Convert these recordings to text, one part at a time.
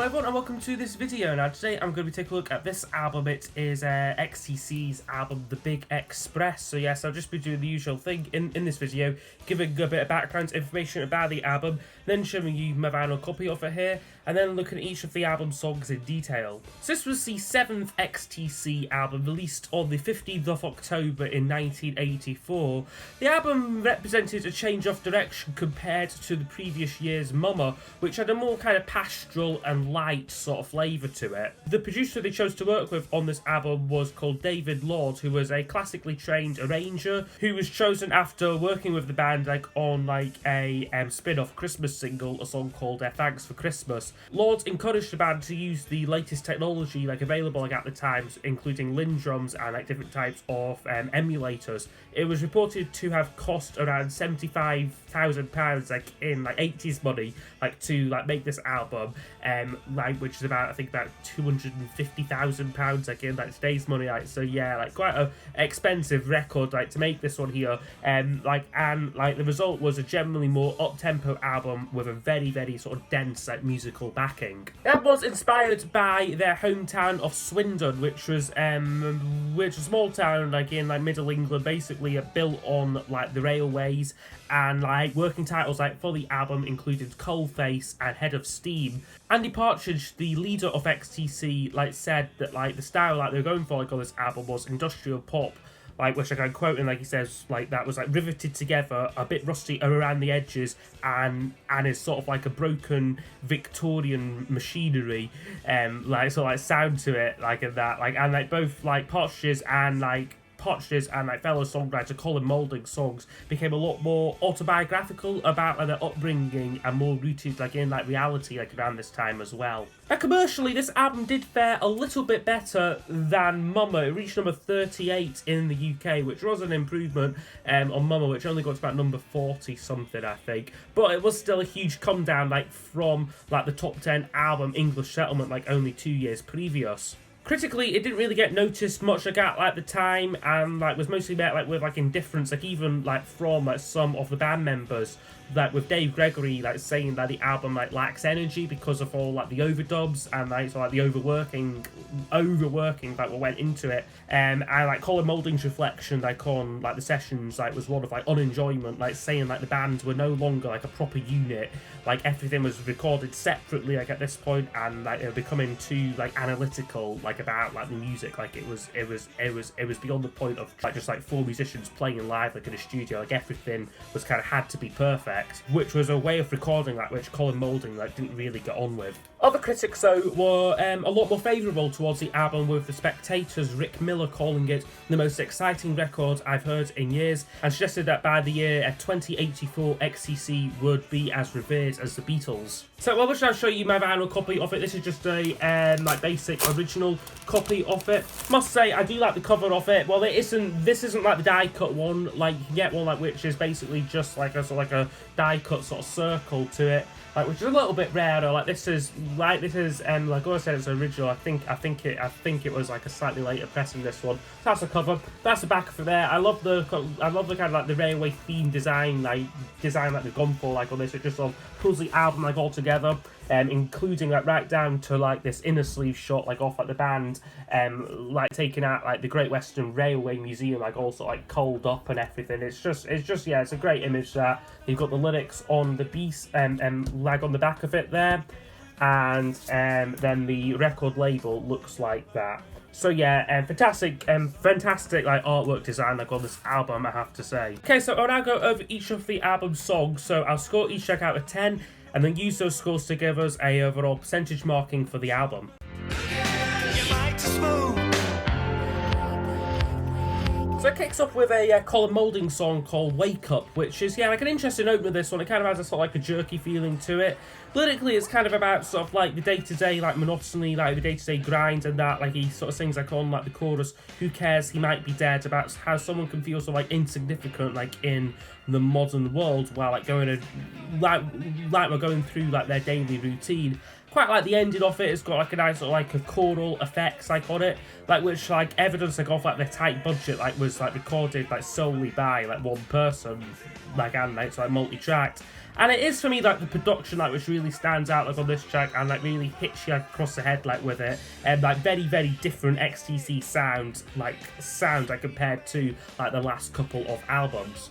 everyone and welcome to this video. Now today I'm going to be taking a look at this album. It is XTC's album The Big Express. So yes, I'll just be doing the usual thing in this video, giving a bit of background information about the album, then showing you my vinyl copy of it here, and then looking at each of the album songs in detail. So this was the 7th XTC album, released on the 15th of October in 1984. The album represented a change of direction compared to the previous year's Mama, which had a more kind of pastoral and light sort of flavour to it. The producer they chose to work with on this album was called David Lord, who was a classically trained arranger who was chosen after working with the band on a spin-off Christmas single, a song called Thanks for Christmas. Lord encouraged the band to use the latest technology available at the time, including Lindrums and different types of emulators. It was reported to have cost around £75,000 in 80s money to make this album, which is about £250,000 in today's money. So yeah, quite a expensive record to make this one here. The result was a generally more up-tempo album with a very sort of dense musical backing. That was inspired by their hometown of Swindon, which was a small town in Middle England, basically built on the railways, and working titles for the album included Coalface and Head of Steam. Andy Partridge, the leader of XTC, said that the style they were going for on this album was industrial pop, which I can quote, and he says that was riveted together, a bit rusty around the edges, and is sort of a broken Victorian machinery, sound to it, and that, and both Partridge's and fellow songwriter Colin Moulding's songs became a lot more autobiographical about their upbringing and more rooted in reality around this time as well. Now, commercially, this album did fare a little bit better than Mama. It reached number 38 in the UK, which was an improvement on Mama, which only got to about number 40 something, I think. But it was still a huge come down from the top 10 album English Settlement only 2 years previous. Critically, it didn't really get noticed much at the time, and was mostly met with indifference, even from some of the band members, with Dave Gregory saying that the album lacks energy because of all the overdubs and the overworking that went into it, and Colin Moulding's reflection on the sessions was one of unenjoyment, saying the bands were no longer a proper unit, everything was recorded separately at this point, and it was becoming too analytical about the music. It was beyond the point of just four musicians playing live in a studio. Everything was had to be perfect, which was a way of recording which Colin Moulding didn't really get on with. Other critics though were a lot more favourable towards the album, with The Spectator's Rick Miller calling it the most exciting record I've heard in years, and suggested that by the year 2084 XTC would be as revered as the Beatles. So I wish I'd show you my vinyl copy of it. This is just a basic original copy of it. Must say I do like the cover of it. Well, this isn't the die cut one. You can get one which is basically just a die cut sort of circle to it, which is a little bit rarer. This is like I said, it's original. I think it was a slightly later pressing this one. That's the cover. That's the back of it there. I love the kind of the railway theme design they've gone for on this. It just sort of pulls the album all together, including right down to this inner sleeve shot off the band, taking out the Great Western Railway Museum also cold up and everything. It's just yeah, it's a great image. That you've got the lyrics on the beast on the back of it there, and then the record label looks like that. So yeah, fantastic artwork design on this album, I have to say. Okay, so I'll now go over each of the album songs. So I'll score each track out of 10, and then use those scores to give us a overall percentage marking for the album. So it kicks off with a Colin Moulding song called Wake Up, which is, an interesting opener, this one. It kind of has a sort of a jerky feeling to it. Lyrically, it's kind of about sort of the day-to-day, monotony, the day-to-day grind, and that, he sort of sings on the chorus, who cares, he might be dead, about how someone can feel so insignificant, in the modern world, while we're going through their daily routine. quite like the ending of it. It's got like a nice sort of like a choral effects like on it, like which like evidence like of like the tight budget like was like recorded like solely by like one person, like and like, so, like multi-tracked. And it is for me like the production like which really stands out like on this track and like really hits you like, across the head like with it, and like very different XTC sound like compared to like the last couple of albums.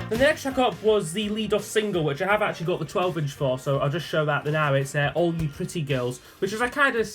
The next track up was the lead-off single, which I have actually got the 12-inch for, so I'll just show that now. It's "All You Pretty Girls," which is a kind of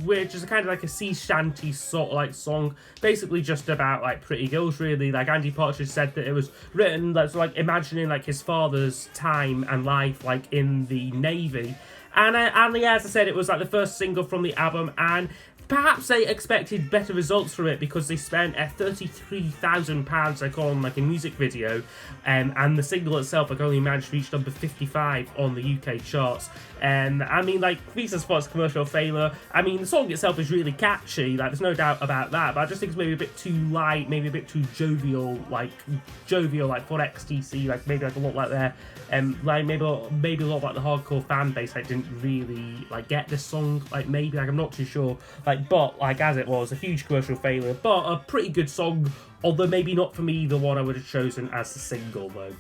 which is a kind of like a sea shanty sort of like song, basically just about like pretty girls really. Like Andy Partridge said that it was written like imagining like his father's time and life like in the Navy, and yeah, as I said, it was like the first single from the album, and perhaps they expected better results from it because they spent £33,000 like on like a music video, and the single itself like only managed to reach number 55 on the UK charts. I mean, like, reasons for its commercial failure, I mean, the song itself is really catchy, like, there's no doubt about that, but I just think it's maybe a bit too light, maybe a bit too jovial for XTC, like, maybe like a lot like their, like, maybe a lot like the hardcore fan base, like, didn't really, like, get this song, like, maybe, like, I'm not too sure, like, but, like, as it was, a huge commercial failure, but a pretty good song, although maybe not for me the one I would have chosen as the single, though.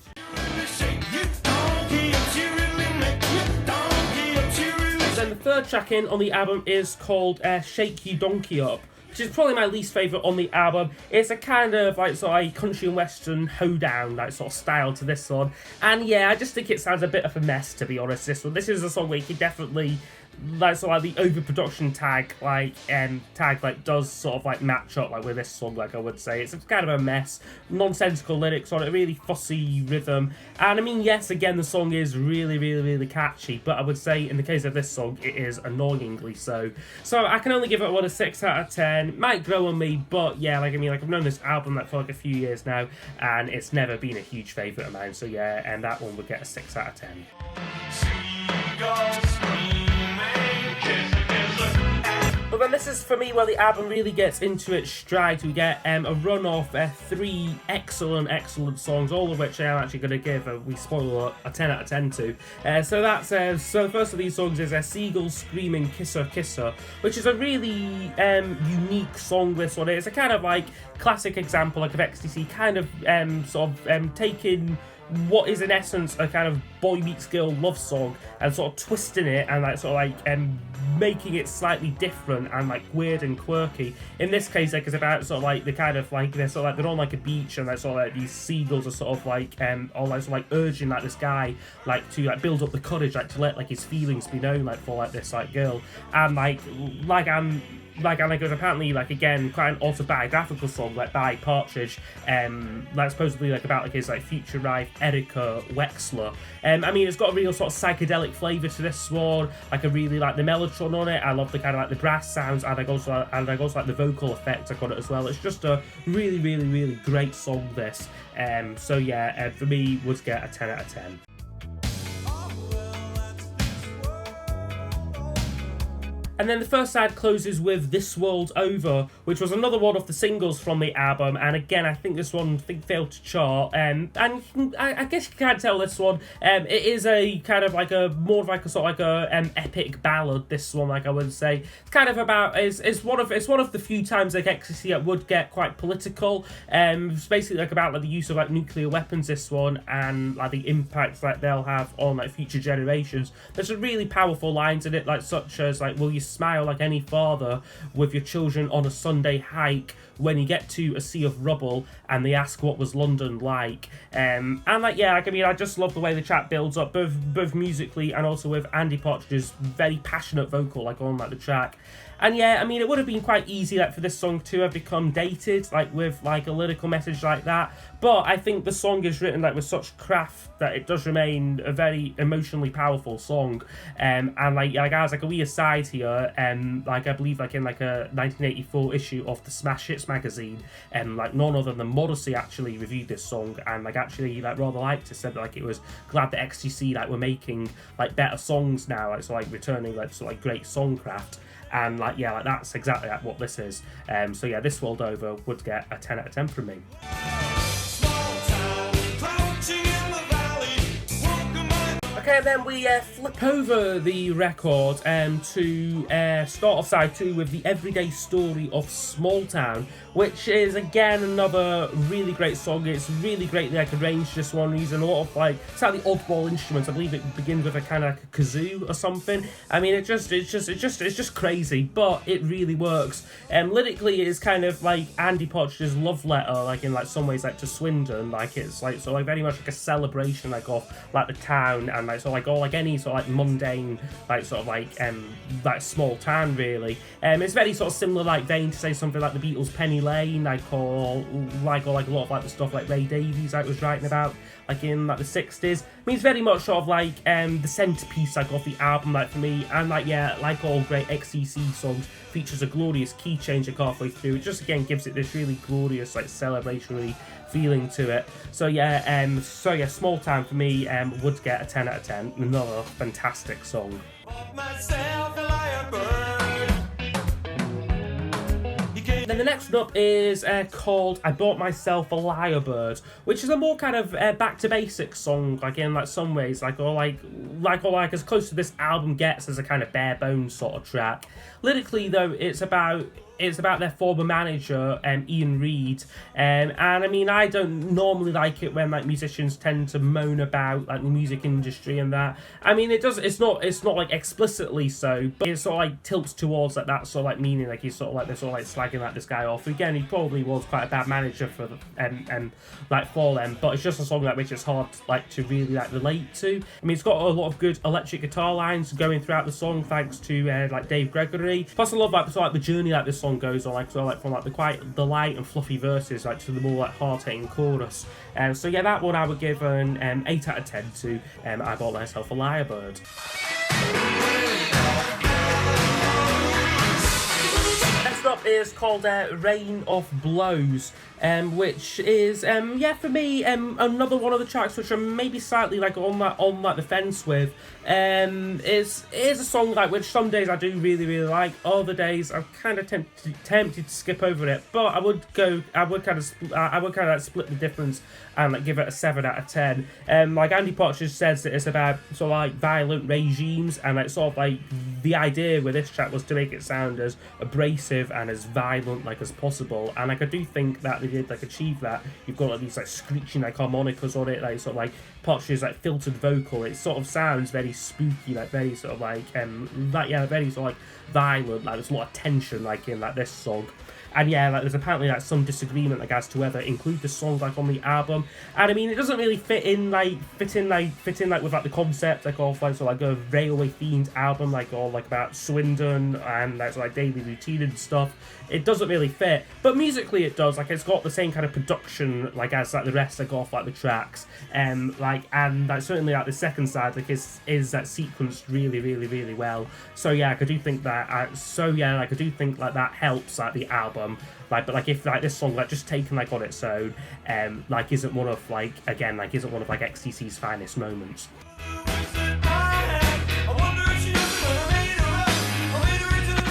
Then the third track in on the album is called Shake You Donkey Up, which is probably my least favourite on the album. It's a kind of like sort of country and western hoedown like sort of style to this one, and yeah, I just think it sounds a bit of a mess, to be honest. This is a song where you can definitely like sort of like the overproduction tag does sort of like match up like with this song, like I would say. It's kind of a mess, nonsensical lyrics on it, really fussy rhythm, and I mean, yes, again, the song is really catchy, but I would say in the case of this song it is annoyingly so. So I can only give it a 6 out of 10. It might grow on me, but yeah, like I mean, like I've known this album like for like a few years now, and it's never been a huge favourite of mine, so yeah, and that one would get a 6 out of 10. But then this is, for me, where the album really gets into its stride. We get a run of 3 excellent songs, all of which I'm actually going to give we spoil a 10 out of 10 to. So the first of these songs is Seagulls screaming "Kiss Her," which is a really unique song. This one, it's a kind of like classic example like of XTC kind of taking what is in essence a kind of boy meets girl love song and sort of twisting it and like sort of like making it slightly different and like weird and quirky. In this case, like, it's about sort of like the kind of like they're on like a beach, and like sort of like these seagulls are sort of like or like sort of like urging like this guy like to like build up the courage like to let like his feelings be known like for like this like girl, and it was apparently like again quite an autobiographical song like by Partridge, like supposedly like about like his like future wife Erica Wexler. I mean, it's got a real sort of psychedelic flavour to this one. Like I really like the mellotron on it. I love the kind of like the brass sounds, and I also like the vocal effects on it as well. It's just a really great song, this. So yeah, for me would get a 10 out of 10. And then the first side closes with This World Over, which was another one of the singles from the album, and again, I think this one failed to chart, and I guess you can tell this one, it is a kind of like a, more of like a sort of like a epic ballad, this one, like I would say. It's kind of about, it's one of the few times like XTC would get quite political, it's basically like about like the use of like nuclear weapons, this one, and like the impacts that they'll have on like future generations. There's some really powerful lines in it, like such as like, will you smile like any father with your children on a Sunday hike when you get to a sea of rubble and they ask what was London like, and like yeah, like I mean, I just love the way the track builds up both musically and also with Andy Partridge's very passionate vocal like on like the track. And yeah, I mean, it would have been quite easy like for this song to have become dated like with like a lyrical message like that, but I think the song is written like with such craft that it does remain a very emotionally powerful song. And like as like a wee aside here, like I believe like in like a 1984 issue of the Smash Hits magazine, like none other than Morrissey actually reviewed this song and like actually like rather liked it, said that like it was glad that XTC like were making like better songs now, like so like returning like sort of like great songcraft. And like yeah, like that's exactly like what this is. So yeah, This World Over would get a 10 out of 10 from me. Smalltown, Okay, and then we flip over the record to start off side 2 with the everyday story of Smalltown, which is again another really great song. It's really greatly like arranged, this one, using a lot of like slightly oddball instruments. I believe it begins with a kind of like a kazoo or something. I mean, it's just crazy, but it really works. Lyrically, it's kind of like Andy Partridge's love letter, like in like some ways like to Swindon. Like it's like so like very much like a celebration like of like the town, and like so like all like any sort of like mundane like sort of like small town really. It's very sort of similar like vein to say something like the Beatles' Penny Lane, or like a lot of like the stuff like Ray Davies like was writing about like in like the 60s. I mean, it's very much sort of like the centerpiece like of the album like for me, and like yeah, like all great XTC songs, features a glorious key change like halfway through. It just again gives it this really glorious like celebratory feeling to it. So yeah, Smalltown for me would get a 10 out of 10. Another fantastic song. Then the next one up is called I Bought Myself a Liarbird, which is a more kind of back to basics song, like in like some ways, like as close to this album gets as a kind of bare bones sort of track. Lyrically though, it's about their former manager, Ian Reid, and I mean, I don't normally like it when like musicians tend to moan about like the music industry and that. I mean, it's not like explicitly so, but it sort of like tilts towards like that sort of like meaning, like he's sort of like they're sort of like slagging like this guy off. Again, he probably was quite a bad manager for them, but it's just a song like which is hard like to really like relate to. I mean, it's got a lot of good electric guitar lines going throughout the song, thanks to like Dave Gregory. Plus, I love like sort of like the journey like this song goes on, like from like the light and fluffy verses like to the more like hard-hitting chorus. So yeah, that one I would give an 8 out of 10 to I Bought Myself a Liarbird. Next up is called Rain of Blows, which is for me another one of the tracks which I'm maybe slightly like on the fence with. Is a song like which some days I do really like, other days I'm kind of tempted to skip over it, but I would kind of split the difference and like give it a 7 out of 10. Like Andy Partridge says that it's about sort of like violent regimes, and like sort of like the idea with this track was to make it sound as abrasive and as violent like as possible, and like I do think that they did like achieve that. You've got like these like screeching like harmonicas on it, like sort of like Partridge's like filtered vocal. It sort of sounds very spooky, like very sort of like very sort of like violent. Like there's a lot of tension like in like this song. And yeah, like there's apparently like some disagreement like as to whether include the song like on the album. And I mean, it doesn't really fit in with like the concept like of like sort of like a railway themed album like or like about Swindon and like sort of like daily routine and stuff. It doesn't really fit, but musically it does. Like it's got the same kind of production like as like the rest like off like the tracks, and certainly like the second side like is that sequenced really well. So yeah, I do think that that helps like the album. Like, but like if like this song like just taken like on its own, like isn't one of like XTC's finest moments.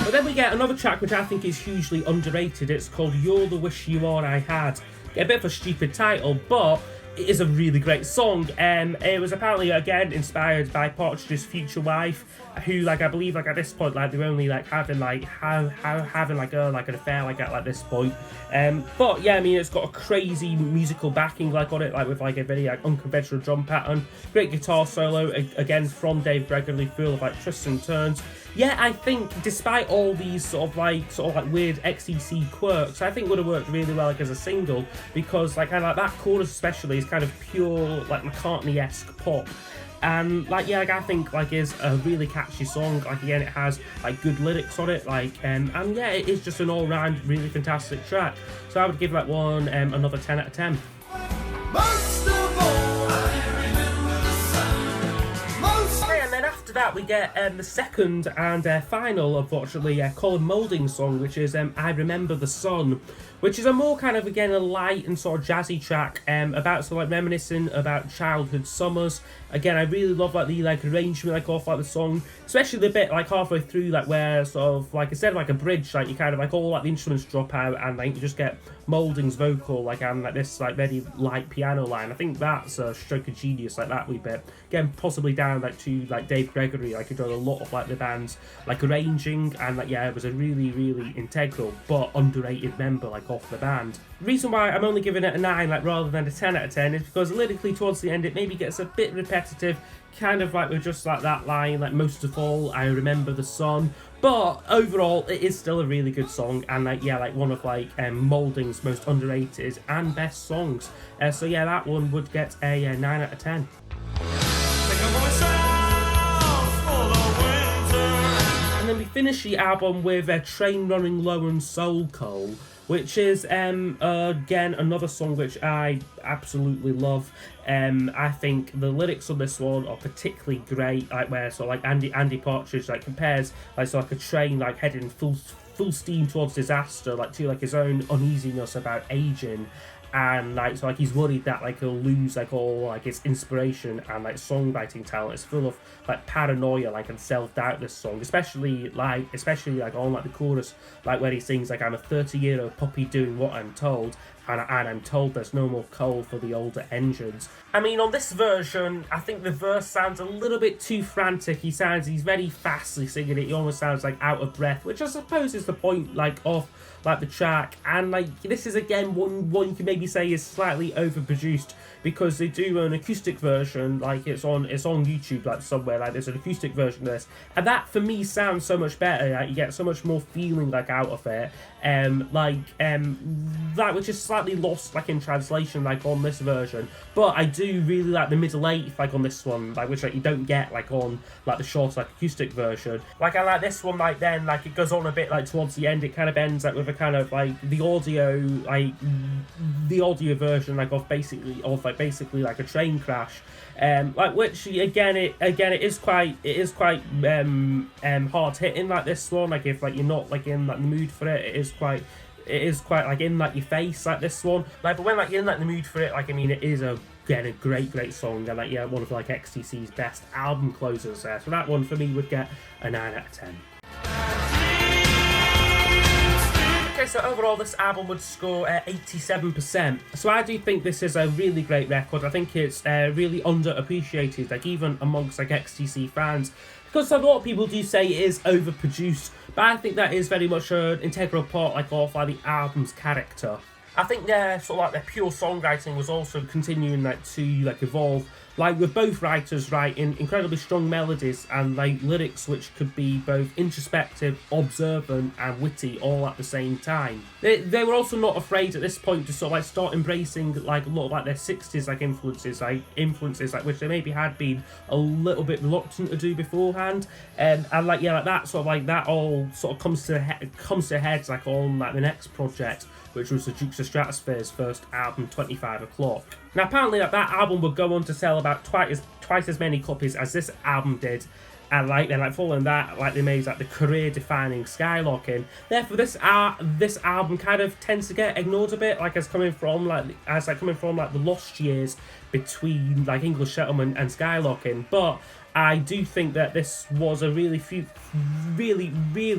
But then we get another track which I think is hugely underrated. It's called You're the Wish You Are I Had. A bit of a stupid title, but it is a really great song. It was apparently again inspired by Partridge's future wife, who like I believe like at this point like they're only like having like having like an affair like at like this point. But yeah, I mean it's got a crazy musical backing like on it, like with like a very like unconventional drum pattern, great guitar solo again from Dave Gregory, full of like twists and turns. Yeah, I think despite all these sort of like weird XTC quirks, I think would have worked really well like as a single, because like kind of like that chorus especially is kind of pure like McCartney-esque pop. And like yeah, like I think like is a really catchy song. Like again, it has like good lyrics on it, like and yeah, it is just an all-round really fantastic track. So I would give that one another 10 out of 10. After that, we get the second and final, unfortunately, Colin Moulding's song, which is I Remember the Sun, which is a more kind of, again, a light and sort of jazzy track, about sort of like reminiscing about childhood summers. Again, I really love like the like arrangement like off like the song, especially the bit like halfway through, like where sort of like instead of like a bridge, like you kind of like all like the instruments drop out and like you just get Moulding's vocal like and like this like very light piano line. I think that's a stroke of genius, like that wee bit. Again, possibly down like to like Dave Gregory, like he done a lot of like the band's like arranging, and like yeah, it was a really integral but underrated member like off the band. The reason why I'm only giving it a 9 like rather than a 10 out of 10 is because lyrically towards the end it maybe gets a bit repetitive, kind of like with just like that line like most of all I remember the sun, but overall it is still a really good song, and like yeah, like one of like Moulding's most underrated and best songs. So yeah, that one would get a 9 out of 10. And then we finish the album with Train Running Low and Soul Coal, which is again another song which I absolutely love. I think the lyrics on this one are particularly great, like where sort of like Andy Partridge like compares like sort of like a train like heading full steam towards disaster, like to like his own uneasiness about aging. And like so like he's worried that like he'll lose like all like his inspiration and like songwriting talent. It's full of like paranoia like and self-doubt, this song, especially like on like the chorus, like where he sings like I'm a 30-year-old puppy doing what I'm told, and I'm told there's no more coal for the older engines. I mean, on this version, I think the verse sounds a little bit too frantic. He's very fastly singing it. He almost sounds like out of breath, which I suppose is the point like of like the track. And like this is again one you can maybe say is slightly overproduced, because they do an acoustic version, like it's on YouTube like somewhere, like there's an acoustic version of this, and that for me sounds so much better. Like you get so much more feeling like out of it, that which is slightly lost like in translation like on this version. But I do really like the middle eighth like on this one, like which like you don't get like on like the short like acoustic version. Like I like this one, like then like it goes on a bit like towards the end, it kind of ends like with a kind of like the audio version like of basically like a train crash, like which again it is quite hard hitting like this one. Like if like you're not like in like the mood for it, it is quite like in like your face like this one. Like but when like you're in like the mood for it, like I mean it is again a great song, and like yeah, one of like XTC's best album closers there. So that one for me would get a 9 out of 10. Okay, so overall this album would score 87%. So I do think this is a really great record. I think it's really underappreciated, like even amongst like XTC fans, because a lot of people do say it is overproduced, but I think that is very much an integral part like of like the album's character. I think their sort of like their pure songwriting was also continuing like to like evolve, like with both writers writing incredibly strong melodies and like lyrics which could be both introspective, observant and witty all at the same time. They were also not afraid at this point to sort of like start embracing like a lot of like their 60s like influences like which they maybe had been a little bit reluctant to do beforehand, and like yeah, like that sort of like that all sort of comes to heads like on like the next project, which was the Dukes of Stratosphere's first album, 25 O'Clock. Now apparently that album would go on to sell about twice as many copies as this album did, and like then like following that, like they made like the career-defining Skylocking. Therefore this album kind of tends to get ignored a bit, like as coming from like the lost years between like English Settlement and Skylocking. But I do think that this was a really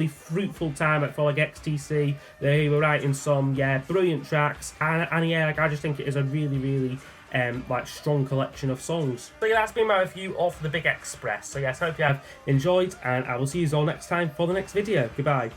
fruitful time for like XTC. They were writing some brilliant tracks, and yeah, like I just think it is a really like strong collection of songs. So yeah, that's been my review of The Big Express. So yes, I hope you have enjoyed, and I will see you all next time for the next video. Goodbye.